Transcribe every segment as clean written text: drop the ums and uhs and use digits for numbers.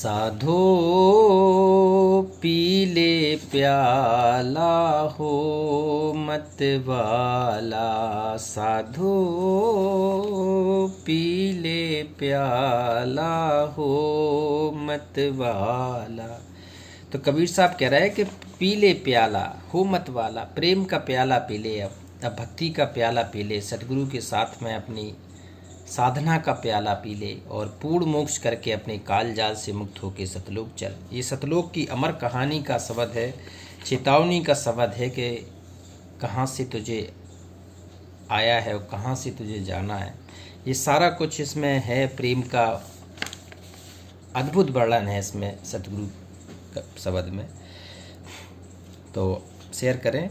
साधो पीले प्याला हो मत वाला, साधो पीले प्याला हो मत वाला। तो कबीर साहब कह रहे हैं कि पीले प्याला हो मत वाला, प्रेम का प्याला पी ले। अब भक्ति का प्याला पी ले, सतगुरु के साथ में अपनी साधना का प्याला पी ले और पूर्ण मोक्ष करके अपने काल जाल से मुक्त होकर सतलोक चल। ये सतलोक की अमर कहानी का शब्द है, चेतावनी का शब्द है कि कहाँ से तुझे आया है और कहाँ से तुझे जाना है। ये सारा कुछ इसमें है, प्रेम का अद्भुत वर्णन है इसमें सतगुरु का शब्द में। तो शेयर करें।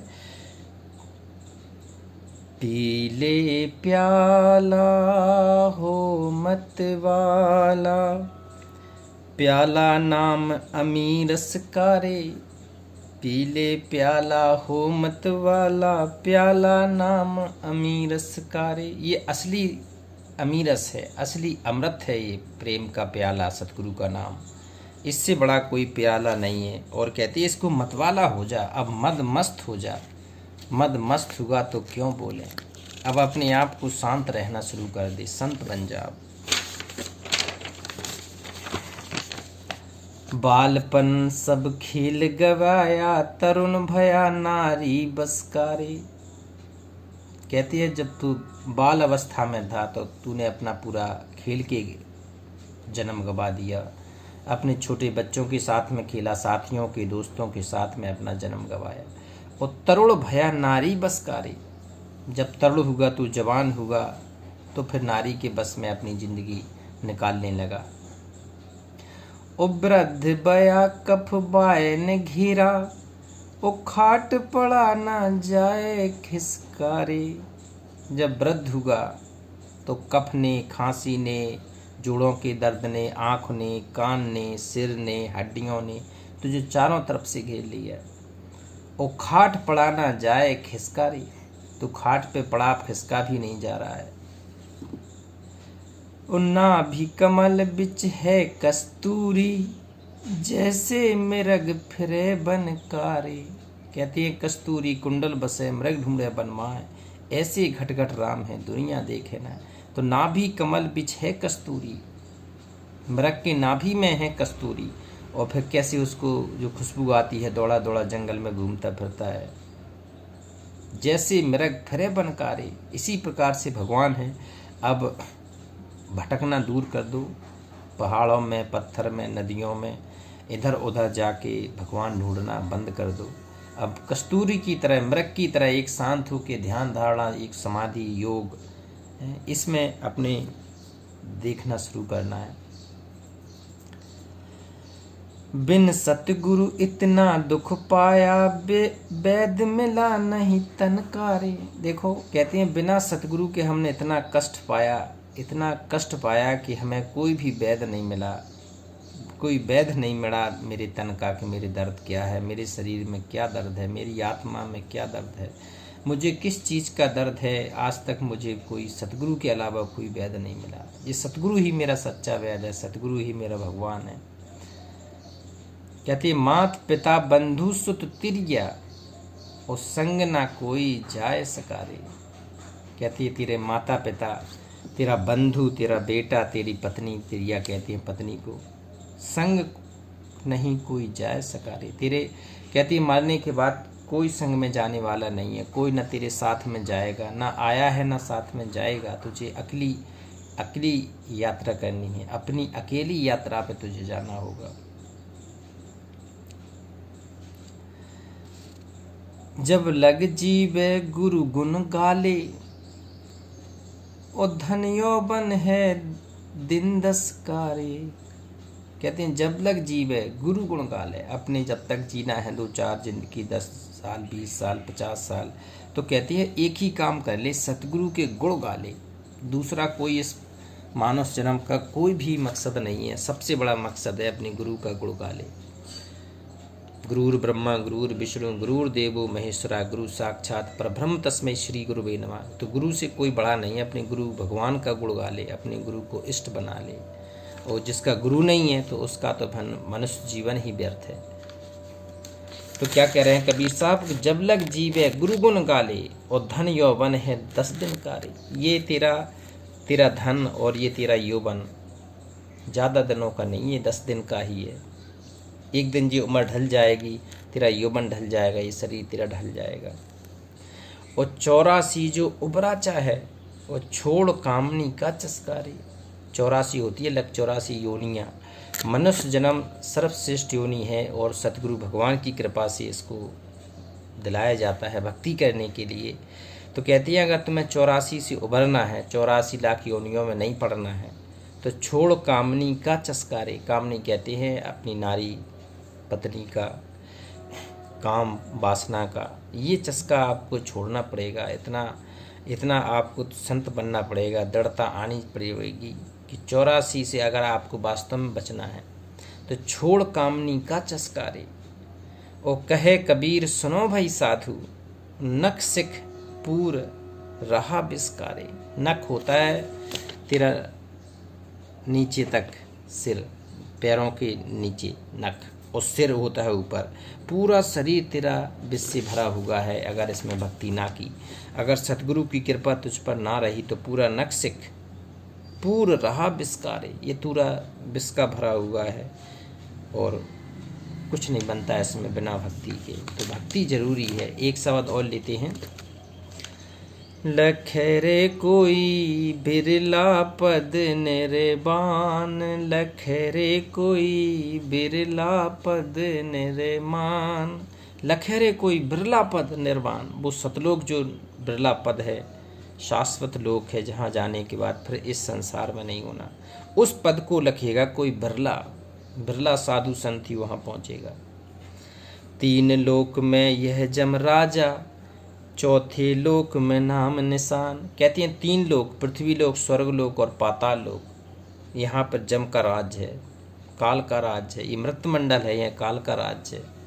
पीले प्याला हो मत वाला, प्याला नाम अमीरस कारे। पीले प्याला हो मत वाला, प्याला नाम अमीरस कारे। ये असली अमीरस है, असली अमृत है ये प्रेम का प्याला, सतगुरु का नाम। इससे बड़ा कोई प्याला नहीं है। और कहते हैं इसको मतवाला हो जा, अब मद मस्त हो जा। मद मस्त हुआ तो क्यों बोले, अब अपने आप को शांत रहना शुरू कर दे, संत बन जा। बालपन सब खेल गवाया, तरुण भया नारी बसकारे। कहती है जब तू बाल अवस्था में था तो तूने अपना पूरा खेल के जन्म गवा दिया, अपने छोटे बच्चों के साथ में खेला, साथियों के दोस्तों के साथ में अपना जन्म गवाया। और तरुण भया नारी बसकारे, जब तरुण हुआ तू जवान हुआ तो फिर नारी के बस में अपनी जिंदगी निकालने लगा। ओ वृद्ध बया कफ बाय ने घिरा, ओ खाट पड़ा ना जाए खिसकारे। जब वृद्ध हुआ तो कफ ने, खांसी ने, जोड़ों के दर्द ने, आँख ने, कान ने, सिर ने, हड्डियों ने तुझे चारों तरफ से घेर लिया। ओ खाट पड़ा ना जाए खिसकारी, तो खाट पे पड़ा खिसका भी नहीं जा रहा है। उन्ना भी कमल बिच है कस्तूरी, जैसे मृग फिरे बनकारे। कहती है कस्तूरी कुंडल बसे, मृग ढूंढे बनमाए, ऐसे घटघट राम है दुनिया देखे ना। तो नाभि कमल बिच है कस्तूरी, मृग के नाभि में है कस्तूरी। और फिर कैसे उसको जो खुशबू आती है, दौड़ा दौड़ा जंगल में घूमता फिरता है, जैसे मृग फिरे बनकारे। इसी प्रकार से भगवान है। अब भटकना दूर कर दो, पहाड़ों में, पत्थर में, नदियों में, इधर उधर जाके भगवान ढूंढना बंद कर दो। अब कस्तूरी की तरह, मृग की तरह एक शांत होकर ध्यान धारणा, एक समाधि योग, इसमें अपने देखना शुरू करना है। बिन सतगुरु इतना दुख पाया, वैद मिला नहीं तनकारे। देखो कहते हैं बिना सतगुरु के हमने इतना कष्ट पाया, इतना कष्ट पाया कि हमें कोई भी वैद नहीं मिला, कोई वैद नहीं मिला मेरे तन का कि मेरे दर्द क्या है, मेरे शरीर में क्या दर्द है, मेरी आत्मा में क्या दर्द है, मुझे किस चीज़ का दर्द है। आज तक मुझे कोई सतगुरु के अलावा कोई वैद नहीं मिला। ये सतगुरु ही मेरा सच्चा वैद है, सतगुरु ही मेरा भगवान है। कहती मात पिता बंधु सुत तिरिया, और संग ना कोई जाए सकारे। कहती है तेरे माता पिता, तेरा बंधु, तेरा बेटा, तेरी पत्नी, तिरिया कहती है पत्नी को, संग नहीं कोई जाए सकारे। तेरे कहती है मारने के बाद कोई संग में जाने वाला नहीं है, कोई ना तेरे साथ में जाएगा, ना आया है ना साथ में जाएगा। तुझे अकेली यात्रा करनी है, अपनी अकेली यात्रा पे तुझे जाना होगा। जब लग जीवे गुरु गुण गाले, ओ धन्यो बन है दिन दसकारे। कहते हैं जब लग जीवे गुरु गुण गाले, अपने जब तक जीना है 2-4 जिंदगी, 10 साल, 20 साल, 50 साल, तो कहती है एक ही काम कर ले, सतगुरु के गुण गा ले। दूसरा कोई इस मानव जन्म का कोई भी मकसद नहीं है, सबसे बड़ा मकसद है अपने गुरु का गुण गा ले। गुरुर ब्रह्मा गुरुर विष्णु गुरुर्देवो महेश्वरा, गुरु साक्षात परब्रह्म तस्मै श्री गुरुवे नमः। तो गुरु से कोई बड़ा नहीं है, अपने गुरु भगवान का गुण गा ले, अपने गुरु को इष्ट बना ले। और जिसका गुरु नहीं है तो उसका तो मनुष्य जीवन ही व्यर्थ है। तो क्या कह रहे हैं कबीर साहब, जब लग जीवे गुरु गुण गाले और धन यौवन है 10 दिन कारे। ये तेरा धन और ये तेरा यौवन ज़्यादा दिनों का नहीं है, 10 दिन का ही है। एक दिन ये उम्र ढल जाएगी, तेरा यौवन ढल जाएगा, ये शरीर तेरा ढल जाएगा। और 84 जो उबरा चाहे और छोड़ कामनी का चस्कारे। 84 होती है, लग 84 योनियाँ। मनुष्य जन्म सर्वश्रेष्ठ योनि है और सतगुरु भगवान की कृपा से इसको दिलाया जाता है भक्ति करने के लिए। तो कहती हैं अगर तुम्हें 84 से उभरना है, 84 लाख योनियों में नहीं पड़ना है, तो छोड़ कामनी का चस्कारे। कामनी कहते हैं अपनी नारी पत्नी का, काम वासना का, ये चस्का आपको छोड़ना पड़ेगा। इतना आपको संत बनना पड़ेगा, दृढ़ता आनी पड़ेगी कि 84 से अगर आपको वास्तव में बचना है तो छोड़ कामनी का चस्कारे। और कहे कबीर सुनो भाई साधु, नख सिख पूर रहा बिस्कारे। नख होता है तेरा नीचे तक सिर, पैरों के नीचे नख, और सिर होता है ऊपर। पूरा शरीर तेरा विष से भरा हुआ है अगर इसमें भक्ति ना की। अगर सतगुरु की कृपा तुझ पर ना रही तो पूरा नख सिख पूर रहा बिस्कारे। ये पूरा विष का भरा हुआ है और कुछ नहीं बनता है इसमें बिना भक्ति के। तो भक्ति जरूरी है। एक शब्द और लेते हैं, लखरे कोई बिरला पद निर्वाण, लखरे कोई बिरला पद निर्वाण। लखरे कोई बिरला पद निर्वाण, वो सतलोक जो बिरला पद है, शाश्वत लोक है जहाँ जाने के बाद फिर इस संसार में नहीं होना। उस पद को लखेगा कोई बिरला साधु संत ही वहाँ पहुँचेगा। 3 लोक में यह जम राजा, चौथे लोक में नाम निशान। कहती हैं 3 लोक, पृथ्वी लोक, स्वर्ग लोक और पाताल लोक, यहाँ पर जम का राज्य है, काल का राज्य है। ये मृतमंडल है, यह काल का राज्य है।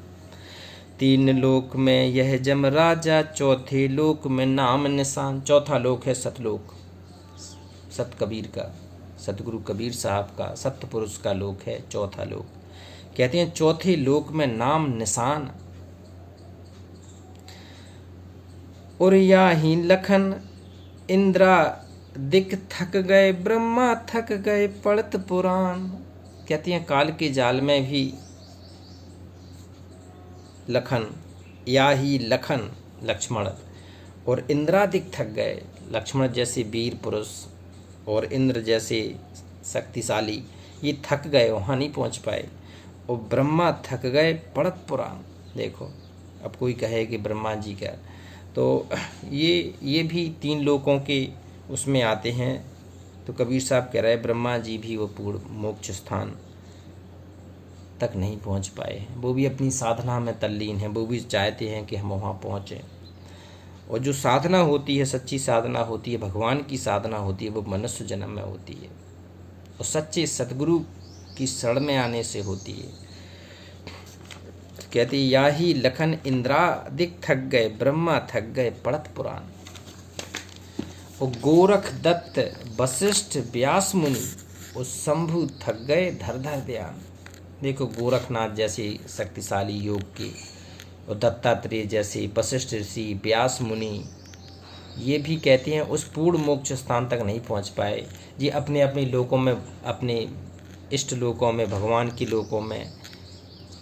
3 लोक में यह जम राजा, चौथे लोक में नाम निशान। चौथा लोक है सतलोक, सत कबीर का, सतगुरु कबीर साहब का, सत्य पुरुष का लोक है चौथा लोक। कहते हैं चौथे लोक में नाम निशान। और या ही लखन इंद्रा दिक थक गए, ब्रह्मा थक गए पढ़त पुराण। कहती हैं काल के जाल में भी लखन, या ही लखन लक्ष्मण और इंद्रादिक थक गए। लक्ष्मण जैसे वीर पुरुष और इंद्र जैसे शक्तिशाली ये थक गए, वहाँ नहीं पहुँच पाए। और ब्रह्मा थक गए पढ़त पुराण। देखो अब कोई कहे कि ब्रह्मा जी का, तो ये भी 3 लोकों के उसमें आते हैं। तो कबीर साहब कह रहे हैं ब्रह्मा जी भी वो पूर्ण मोक्ष स्थान तक नहीं पहुंच पाए हैं, वो भी अपनी साधना में तल्लीन हैं, वो भी चाहते हैं कि हम वहाँ पहुँचें। और जो साधना होती है, सच्ची साधना होती है, भगवान की साधना होती है, वो मनुष्य जन्म में होती है और सच्चे सतगुरु की शरण में आने से होती है। कहते या ही लखन इंद्रादिक थक गए, ब्रह्मा थक गए पढ़त पुराण। और गोरख दत्त वशिष्ठ व्यास मुनि और शंभु थक गए धर धर ध्यान। देखो गोरखनाथ जैसे शक्तिशाली योग के और दत्तात्रेय जैसे वशिष्ठ ऋषि, व्यास मुनि, ये भी कहते हैं उस पूर्ण मोक्ष स्थान तक नहीं पहुंच पाए। ये अपने अपने लोकों में, अपने इष्ट लोकों में, भगवान के लोकों में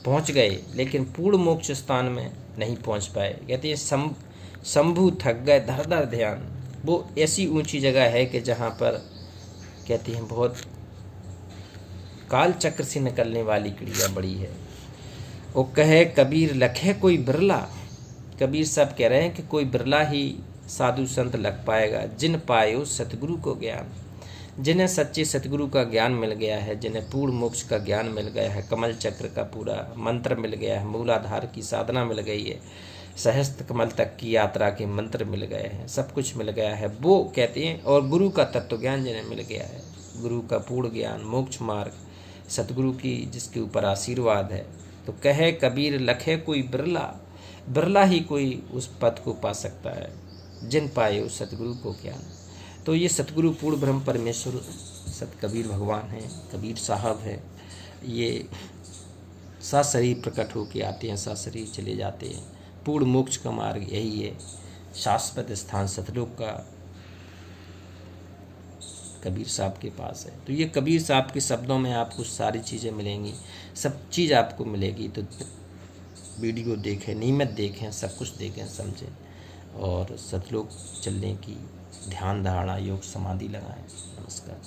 पहुंच गए, लेकिन पूर्ण मोक्ष स्थान में नहीं पहुंच पाए। कहते हैं शंभु थक गए धर धर ध्यान। वो ऐसी ऊंची जगह है कि जहाँ पर कहते हैं बहुत काल चक्र से निकलने वाली क्रिया बड़ी है। वो कहे कबीर लखे कोई बिरला। कबीर साहब कह रहे हैं कि कोई बिरला ही साधु संत लग पाएगा जिन पायो सतगुरु को ज्ञान, जिन्हें सच्चे सतगुरु का ज्ञान मिल गया है, जिन्हें पूर्ण मोक्ष का ज्ञान मिल गया है, कमल चक्र का पूरा मंत्र मिल गया है, मूलाधार की साधना मिल गई है, सहस्त्र कमल तक की यात्रा के मंत्र मिल गए हैं, सब कुछ मिल गया है। वो कहते हैं और गुरु का तत्व ज्ञान जिन्हें मिल गया है, गुरु का पूर्ण ज्ञान, मोक्ष मार्ग, सतगुरु की जिसके ऊपर आशीर्वाद है। तो कहे कबीर लखे कोई बिरला, बिरला ही कोई उस पद को पा सकता है जिन पाए उस सतगुरु को ज्ञान। तो ये सतगुरु पूर्ण ब्रह्म परमेश्वर सत कबीर भगवान हैं, कबीर साहब है। ये सशरीर प्रकट होके आते हैं, सशरीर चले जाते हैं। पूर्ण मोक्ष का मार्ग यही है, शाश्वत स्थान सतलोक का कबीर साहब के पास है। तो ये कबीर साहब के शब्दों में आपको सारी चीज़ें मिलेंगी, सब चीज़ आपको मिलेगी। तो वीडियो देखें, नियमित देखें, सब कुछ देखें, समझें और सतलोक चलने की ध्यान धारणा योग समाधि लगाएं। नमस्कार।